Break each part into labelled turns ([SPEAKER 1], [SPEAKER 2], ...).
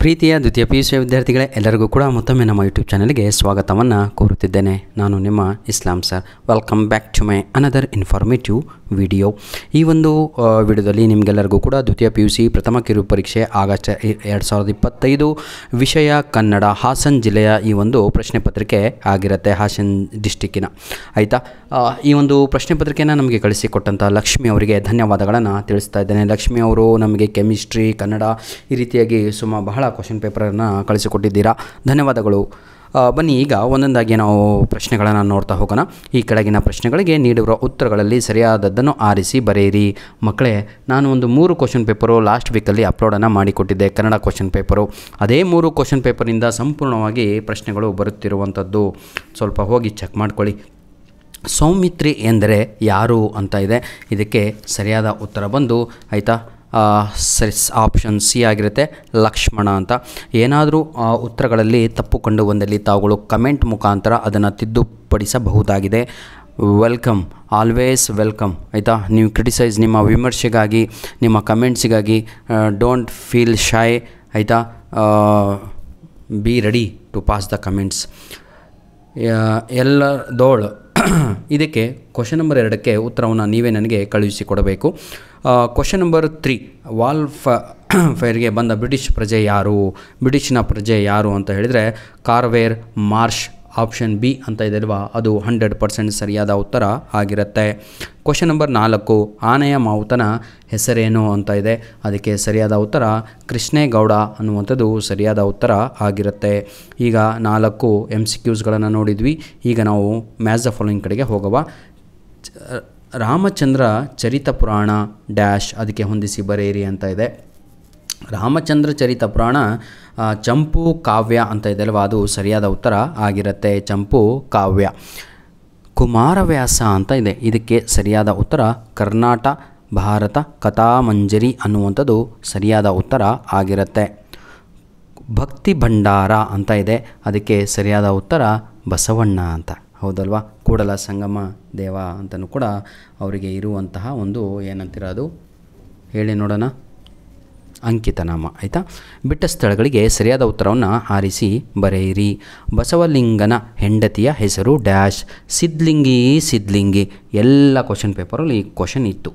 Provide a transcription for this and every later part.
[SPEAKER 1] ಪ್ರೀತಿಯ ದ್ವಿತೀಯ PUC ವಿದ್ಯಾರ್ಥಿಗಳೇ, ಎಲ್ಲರಿಗೂ ಕೂಡ ಮತ್ತೊಮ್ಮೆ ನಮ್ಮ ಯೂಟ್ಯೂಬ್ ಚಾನಲ್ಗೆ ಸ್ವಾಗತವನ್ನು ಕೋರುತ್ತಿದ್ದೇನೆ. ನಾನು ನಿಮ್ಮ Islam sir. Welcome back to my another informative video. ಈ ಒಂದು ವಿಡಿಯೋದಲ್ಲಿ ನಿಮಗೆಲ್ಲರಿಗೂ ಕೂಡ ದ್ವಿತೀಯ PUC ಪ್ರಥಮ ಕಿರು ಪರೀಕ್ಷೆ ಆಗಸ್ಟ್ 2025 ವಿಷಯ ಕನ್ನಡ ಹಾಸನ ಜಿಲ್ಲೆಯ ಈ ಒಂದು ಪ್ರಶ್ನೆ ಪತ್ರಿಕೆ ಆಗಿರುತ್ತೆ, ಹಾಸನ ಡಿಸ್ಟಿಕ್ಕಿನ. ಆಯಿತಾ, ಈ ಒಂದು ಪ್ರಶ್ನೆ ಪತ್ರಿಕೆಯನ್ನು ನಮಗೆ ಕಳಿಸಿಕೊಟ್ಟಂಥ ಲಕ್ಷ್ಮಿ ಅವರಿಗೆ ಧನ್ಯವಾದಗಳನ್ನು ತಿಳಿಸ್ತಾ ಇದ್ದೇನೆ. ಲಕ್ಷ್ಮಿ ಅವರು ನಮಗೆ ಕೆಮಿಸ್ಟ್ರಿ, ಕನ್ನಡ ಈ ರೀತಿಯಾಗಿ ಬಹಳ ಕ್ವಶನ್ ಪೇಪರನ್ನು ಕಳಿಸಿಕೊಟ್ಟಿದ್ದೀರಾ, ಧನ್ಯವಾದಗಳು. ಬನ್ನಿ ಈಗ ಒಂದೊಂದಾಗಿ ನಾವು ಪ್ರಶ್ನೆಗಳನ್ನು ನೋಡ್ತಾ ಹೋಗೋಣ. ಈ ಕೆಳಗಿನ ಪ್ರಶ್ನೆಗಳಿಗೆ ನೀಡಿರುವ ಉತ್ತರಗಳಲ್ಲಿ ಸರಿಯಾದದ್ದನ್ನು ಆರಿಸಿ ಬರೆಯಿರಿ. ಮಕ್ಕಳೇ, ನಾನು ಒಂದು 3 ಕ್ವಶನ್ ಪೇಪರು ಲಾಸ್ಟ್ ವೀಕಲ್ಲಿ ಅಪ್ಲೋಡನ್ನು ಮಾಡಿಕೊಟ್ಟಿದ್ದೆ, ಕನ್ನಡ ಕ್ವಶನ್ ಪೇಪರು. ಅದೇ 3 ಕ್ವಶನ್ ಪೇಪರಿಂದ ಸಂಪೂರ್ಣವಾಗಿ ಪ್ರಶ್ನೆಗಳು ಬರುತ್ತಿರುವಂಥದ್ದು. ಸ್ವಲ್ಪ ಹೋಗಿ ಚೆಕ್ ಮಾಡ್ಕೊಳ್ಳಿ. ಸೌಮಿತ್ರಿ ಎಂದರೆ ಯಾರು ಅಂತ ಇದೆ. ಇದಕ್ಕೆ ಸರಿಯಾದ ಉತ್ತರ ಬಂದು ಆಯಿತಾ, ಆಪ್ಷನ್ ಸಿ ಆಗಿರುತ್ತೆ, ಲಕ್ಷ್ಮಣ ಅಂತ. ಏನಾದರೂ ಉತ್ತರಗಳಲ್ಲಿ ತಪ್ಪು ಕಂಡು ಬಂದಲ್ಲಿ ತಾವುಗಳು ಕಮೆಂಟ್ ಮುಖಾಂತರ ಅದನ್ನು ತಿದ್ದುಪಡಿಸಬಹುದಾಗಿದೆ. Welcome, always welcome. ಆಯಿತಾ, ನೀವು ಕ್ರಿಟಿಸೈಸ್, ನಿಮ್ಮ ವಿಮರ್ಶೆಗಾಗಿ, ನಿಮ್ಮ ಕಮೆಂಟ್ಸಿಗಾಗಿ ಡೋಂಟ್ ಫೀಲ್ ಶೈ. ಆಯಿತಾ, be ready to pass the comments. ಎಲ್ಲದೋಳು ಇದಕ್ಕೆ ಕ್ವಶನ್ ನಂಬರ್ 2ಕ್ಕೆ ಉತ್ತರವನ್ನು ನೀವೇ ನನಗೆ ಕಳುಹಿಸಿಕೊಡಬೇಕು. ಕ್ವಶನ್ ನಂಬರ್ 3, ಫೈರ್ಗೆ ಬಂದ ಬ್ರಿಟಿಷ್ ಪ್ರಜೆ ಯಾರು? ಬ್ರಿಟಿಷ್ನ ಪ್ರಜೆ ಯಾರು ಅಂತ ಹೇಳಿದರೆ ಕಾರ್ವೇರ್ ಮಾರ್ಷ್. ಆಪ್ಷನ್ ಬಿ ಅಂತ ಇದೆ ಅಲ್ವಾ, ಅದು 100% ಸರಿಯಾದ ಉತ್ತರ ಆಗಿರುತ್ತೆ. ಕ್ವಶನ್ ನಂಬರ್ 4, ಆನೆಯ ಮಾವುತನ ಹೆಸರೇನು ಅಂತ ಇದೆ. ಅದಕ್ಕೆ ಸರಿಯಾದ ಉತ್ತರ ಕೃಷ್ಣೇಗೌಡ ಅನ್ನುವಂಥದ್ದು ಸರಿಯಾದ ಉತ್ತರ ಆಗಿರುತ್ತೆ. ಈಗ 4 MCQಸ್ಗಳನ್ನು ನೋಡಿದ್ವಿ. ಈಗ ನಾವು ಮ್ಯಾಚ್ ದ ಫಾಲೋಯಿಂಗ್ ಕಡೆಗೆ ಹೋಗುವ. ರಾಮಚಂದ್ರ ಚರಿತ ಪುರಾಣ ಡ್ಯಾಶ್, ಅದಕ್ಕೆ ಹೊಂದಿಸಿ ಬರೆಯಿರಿ ಅಂತ ಇದೆ. ರಾಮಚಂದ್ರ ಚರಿತ ಪುರಾಣ ಚಂಪು ಕಾವ್ಯ ಅಂತ ಇದೆ ಅಲ್ವಾ, ಅದು ಸರಿಯಾದ ಉತ್ತರ ಆಗಿರುತ್ತೆ, ಚಂಪು ಕಾವ್ಯ. ಕುಮಾರವ್ಯಾಸ ಅಂತ ಇದೆ. ಇದಕ್ಕೆ ಸರಿಯಾದ ಉತ್ತರ ಕರ್ನಾಟ ಭಾರತ ಕಥಾಮಂಜರಿ ಅನ್ನುವಂಥದ್ದು ಸರಿಯಾದ ಉತ್ತರ ಆಗಿರುತ್ತೆ. ಭಕ್ತಿ ಭಂಡಾರ ಅಂತ ಇದೆ. ಅದಕ್ಕೆ ಸರಿಯಾದ ಉತ್ತರ ಬಸವಣ್ಣ ಅಂತ. ಹೌದಲ್ವಾ, ಕೂಡಲ ಸಂಗಮ ದೇವ ಅಂತಲೂ ಕೂಡ ಅವರಿಗೆ ಇರುವಂತಹ ಒಂದು ಏನಂತೀರ, ಅದು ಹೇಳಿ ನೋಡೋಣ, ಅಂಕಿತನಾಮ. ಆಯಿತಾ, ಬಿಟ್ಟ ಸ್ಥಳಗಳಿಗೆ ಸರಿಯಾದ ಉತ್ತರವನ್ನು ಆರಿಸಿ ಬರೆಯಿರಿ. ಬಸವಲಿಂಗನ ಹೆಂಡತಿಯ ಹೆಸರು ಡ್ಯಾಶ್, ಸಿದ್ಲಿಂಗಿ. ಎಲ್ಲ ಕ್ವಶನ್ ಪೇಪರಲ್ಲಿ ಈ ಕ್ವಶನ್ ಇತ್ತು.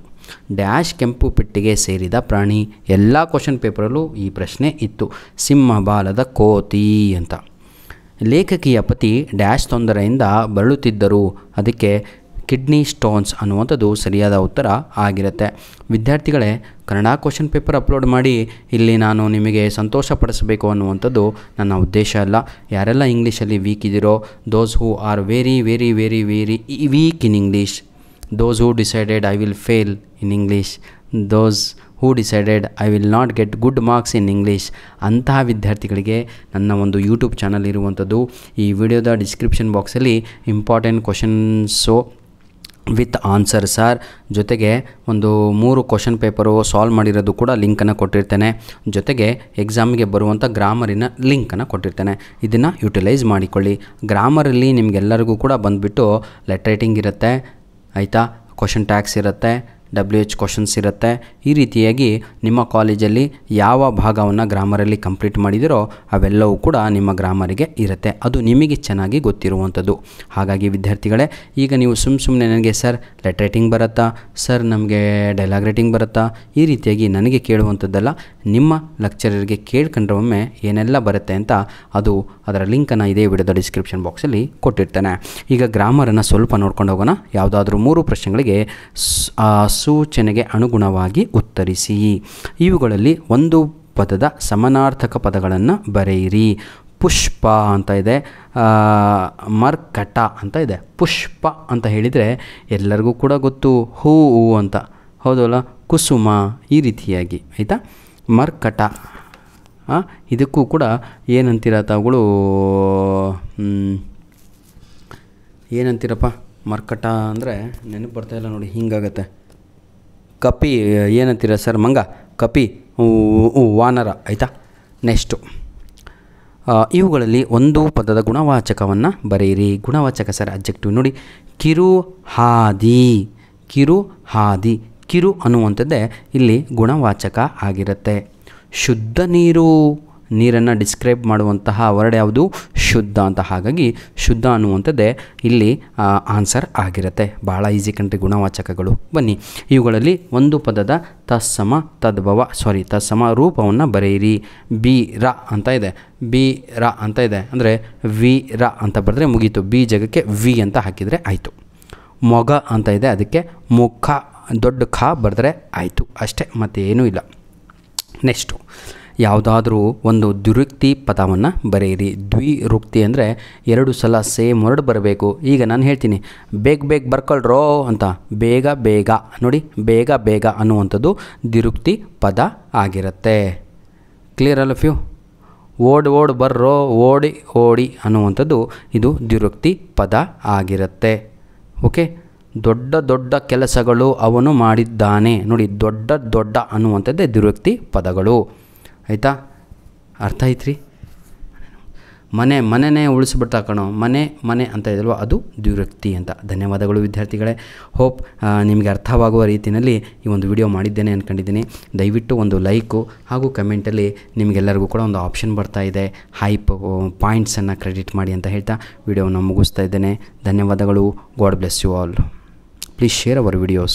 [SPEAKER 1] ಡ್ಯಾಶ್ ಕೆಂಪು ಪೆಟ್ಟಿಗೆ ಸೇರಿದ ಪ್ರಾಣಿ. ಎಲ್ಲ ಕ್ವಶನ್ ಪೇಪರಲ್ಲೂ ಈ ಪ್ರಶ್ನೆ ಇತ್ತು. ಸಿಂಹ ಬಾಲದ ಕೋತಿ ಅಂತ. ಲೇಖಕಿಯ ಪತಿ ಡ್ಯಾಶ್ ತೊಂದರೆಯಿಂದ ಬಳಲುತ್ತಿದ್ದರು. ಅದಕ್ಕೆ ಕಿಡ್ನಿ ಸ್ಟೋನ್ಸ್ ಅನ್ನುವಂಥದ್ದು ಸರಿಯಾದ ಉತ್ತರ ಆಗಿರುತ್ತೆ. ವಿದ್ಯಾರ್ಥಿಗಳೇ, ಕನ್ನಡ ಕ್ವಶನ್ ಪೇಪರ್ ಅಪ್ಲೋಡ್ ಮಾಡಿ ಇಲ್ಲಿ ನಾನು ನಿಮಗೆ ಸಂತೋಷಪಡಿಸಬೇಕು ಅನ್ನುವಂಥದ್ದು ನನ್ನ ಉದ್ದೇಶ ಅಲ್ಲ. ಯಾರೆಲ್ಲ ಇಂಗ್ಲೀಷಲ್ಲಿ ವೀಕ್ ಇದ್ದೀರೋ, those who are very very very very weak in English, those who decided I will fail in English, those who decided I will not get good marks in English, ಅಂತಹ ವಿದ್ಯಾರ್ಥಿಗಳಿಗೆ ನನ್ನ ಒಂದು ಯೂಟ್ಯೂಬ್ ಚಾನಲ್ ಇರುವಂಥದ್ದು. ಈ ವಿಡಿಯೋದ description ಬಾಕ್ಸಲ್ಲಿ important questions with answer sir ಜೊತೆಗೆ ಒಂದು 3 ಕ್ವಶನ್ ಪೇಪರು ಸಾಲ್ವ್ ಮಾಡಿರೋದು ಕೂಡ ಲಿಂಕನ್ನು ಕೊಟ್ಟಿರ್ತೇನೆ. ಜೊತೆಗೆ ಎಕ್ಸಾಮಿಗೆ ಬರುವಂಥ ಗ್ರಾಮರಿನ ಲಿಂಕನ್ನು ಕೊಟ್ಟಿರ್ತೇನೆ. ಇದನ್ನು ಯುಟಿಲೈಸ್ ಮಾಡಿಕೊಳ್ಳಿ. ಗ್ರಾಮರಲ್ಲಿ ನಿಮಗೆಲ್ಲರಿಗೂ ಕೂಡ ಬಂದುಬಿಟ್ಟು ಲೆಟರ್ ರೈಟಿಂಗ್ ಇರುತ್ತೆ, ಆಯಿತಾ, ಕ್ವಶನ್ ಟ್ಯಾಕ್ಸ್ ಇರುತ್ತೆ, WH ಕ್ವಶನ್ಸ್ ಇರುತ್ತೆ. ಈ ರೀತಿಯಾಗಿ ನಿಮ್ಮ ಕಾಲೇಜಲ್ಲಿ ಯಾವ ಭಾಗವನ್ನು ಗ್ರಾಮರಲ್ಲಿ ಕಂಪ್ಲೀಟ್ ಮಾಡಿದಿರೋ ಅವೆಲ್ಲವೂ ಕೂಡ ನಿಮ್ಮ ಗ್ರಾಮರಿಗೆ ಇರುತ್ತೆ. ಅದು ನಿಮಗೆ ಚೆನ್ನಾಗಿ ಗೊತ್ತಿರುವಂಥದ್ದು. ಹಾಗಾಗಿ ವಿದ್ಯಾರ್ಥಿಗಳೇ, ಈಗ ನೀವು ಸುಮ್ಮನೆ ನನಗೆ ಸರ್ ಲೆಟರ್ ರೈಟಿಂಗ್ ಬರುತ್ತಾ, ಸರ್ ನಮಗೆ ಡೈಲಾಗ್ ರೈಟಿಂಗ್ ಬರುತ್ತಾ, ಈ ರೀತಿಯಾಗಿ ನನಗೆ ಕೇಳುವಂಥದ್ದಲ್ಲ, ನಿಮ್ಮ ಲೆಕ್ಚರರ್ಗೆ ಕೇಳ್ಕೊಂಡ್ರೆ ಒಮ್ಮೆ ಏನೆಲ್ಲ ಬರುತ್ತೆ ಅಂತ ಅದು ಅದರ ಲಿಂಕನ್ನು ಇದೇ ವಿಡಿಯೋದ ಡಿಸ್ಕ್ರಿಪ್ಷನ್ ಬಾಕ್ಸಲ್ಲಿ ಕೊಟ್ಟಿರ್ತೇನೆ. ಈಗ ಗ್ರಾಮರನ್ನು ಸ್ವಲ್ಪ ನೋಡ್ಕೊಂಡು ಹೋಗೋಣ. ಯಾವುದಾದ್ರೂ 3 ಪ್ರಶ್ನೆಗಳಿಗೆ ಸೂಚನೆಗೆ ಅನುಗುಣವಾಗಿ ಉತ್ತರಿಸಿ. ಇವುಗಳಲ್ಲಿ ಒಂದು ಪದದ ಸಮಾನಾರ್ಥಕ ಪದಗಳನ್ನು ಬರೆಯಿರಿ. ಪುಷ್ಪ ಅಂತ ಇದೆ, ಮರ್ಕಟ ಅಂತ ಇದೆ. ಪುಷ್ಪ ಅಂತ ಹೇಳಿದರೆ ಎಲ್ಲರಿಗೂ ಕೂಡ ಗೊತ್ತು, ಹೂವು ಅಂತ, ಹೌದಲ್ಲ, ಕುಸುಮ ಈ ರೀತಿಯಾಗಿ. ಆಯಿತಾ, ಮರ್ಕಟ ಇದಕ್ಕೂ ಕೂಡ ಏನಂತೀರ ತಾವುಗಳು, ಏನಂತೀರಪ್ಪ, ಮರ್ಕಟ ಅಂದರೆ ನೆನಪು ಬರ್ತಾಯಿಲ್ಲ ನೋಡಿ, ಹಿಂಗಾಗತ್ತೆ. ಕಪಿ ಏನಂತೀರ ಸರ್, ಮಂಗ, ಕಪಿ, ವಾನರ. ಆಯಿತಾ, ನೆಕ್ಸ್ಟು ಇವುಗಳಲ್ಲಿ ಒಂದು ಪದದ ಗುಣವಾಚಕವನ್ನು ಬರೆಯಿರಿ. ಗುಣವಾಚಕ ಸರ್ ಅಬ್ಜೆಕ್ಟಿವ್ ನೋಡಿ. ಕಿರು ಹಾದಿ, ಕಿರು ಅನ್ನುವಂಥದ್ದೇ ಇಲ್ಲಿ ಗುಣವಾಚಕ ಆಗಿರುತ್ತೆ. ಶುದ್ಧ ನೀರು, ನೀರನ್ನು ಡಿಸ್ಕ್ರೈಬ್ ಮಾಡುವಂತಹ ವರ್ಡ್ ಯಾವುದು? ಶುದ್ಧ ಅಂತ. ಹಾಗಾಗಿ ಶುದ್ಧ ಅನ್ನುವಂಥದ್ದೇ ಇಲ್ಲಿ ಆನ್ಸರ್ ಆಗಿರುತ್ತೆ. ಭಾಳ ಈಸಿ ಕಣ್ರಿ ಗುಣವಾಚಕಗಳು. ಬನ್ನಿ, ಇವುಗಳಲ್ಲಿ ಒಂದು ಪದದ ತತ್ಸಮ ರೂಪವನ್ನು ಬರೆಯಿರಿ. ಬಿ ರ ಅಂತ ಇದೆ, ಬಿ ರ ಅಂತ ಇದೆ ಅಂದರೆ ವಿ ರ ಅಂತ ಬರೆದ್ರೆ ಮುಗೀತು. ಬಿ ಜಾಗಕ್ಕೆ ವಿ ಅಂತ ಹಾಕಿದರೆ ಆಯಿತು. ಮೊಗ ಅಂತ ಇದೆ, ಅದಕ್ಕೆ ಮುಖ ದೊಡ್ಡ ಖ ಬರೆದ್ರೆ ಆಯಿತು ಅಷ್ಟೇ, ಮತ್ತೆ ಏನೂ ಇಲ್ಲ. ನೆಕ್ಸ್ಟು, ಯಾವುದಾದ್ರೂ ಒಂದು ದ್ವಿರುಕ್ತಿ ಪದವನ್ನು ಬರೆಯಿರಿ. ದ್ವಿರುಕ್ತಿ ಅಂದರೆ 2 ಸಲ ಸೇಮ್ ವರ್ಡ್ ಬರಬೇಕು. ಈಗ ನಾನು ಹೇಳ್ತೀನಿ ಬೇಗ ಬರ್ಕೊಳ್ರೋ ಅಂತ, ಬೇಗ ನೋಡಿ, ಬೇಗ ಅನ್ನುವಂಥದ್ದು ದ್ವಿರುಕ್ತಿ ಪದ ಆಗಿರುತ್ತೆ. ಕ್ಲಿಯರ್ ಅಲ್ಲ ಫ್ಯೂ? ಓಡ್ ಬರ್ರೋ, ಓಡಿ ಅನ್ನುವಂಥದ್ದು ಇದು ದ್ವಿರುಕ್ತಿ ಪದ ಆಗಿರುತ್ತೆ. ಓಕೆ, ದೊಡ್ಡ ಕೆಲಸಗಳು ಅವನು ಮಾಡಿದ್ದಾನೆ. ನೋಡಿ, ದೊಡ್ಡ ಅನ್ನುವಂಥದ್ದೇ ದ್ವಿರುಕ್ತಿ ಪದಗಳು. ಆಯಿತಾ? ಅರ್ಥ ಐತ್ರಿ? ಮನೆನೇ ಉಳಿಸ್ಬಿಡ್ತಾ ಕಣೋ, ಮನೆ ಅಂತ ಇದಲ್ವ, ಅದು ದ್ವಿರುಕ್ತಿ ಅಂತ. ಧನ್ಯವಾದಗಳು ವಿದ್ಯಾರ್ಥಿಗಳೇ. ಹೋಪ್ ನಿಮಗೆ ಅರ್ಥವಾಗುವ ರೀತಿಯಲ್ಲಿ ಈ ಒಂದು ವಿಡಿಯೋ ಮಾಡಿದ್ದೇನೆ ಅಂದ್ಕೊಂಡಿದ್ದೀನಿ. ದಯವಿಟ್ಟು ಒಂದು ಲೈಕು ಹಾಗೂ ಕಮೆಂಟಲ್ಲಿ ನಿಮಗೆಲ್ಲರಿಗೂ ಕೂಡ ಒಂದು ಆಪ್ಷನ್ ಬರ್ತಾ ಇದೆ, ಹೈಪ್ ಪಾಯಿಂಟ್ಸನ್ನು ಕ್ರೆಡಿಟ್ ಮಾಡಿ ಅಂತ ಹೇಳ್ತಾ ವಿಡಿಯೋವನ್ನು ಮುಗಿಸ್ತಾ ಇದ್ದೇನೆ. ಧನ್ಯವಾದಗಳು. God bless you all. Please share our videos.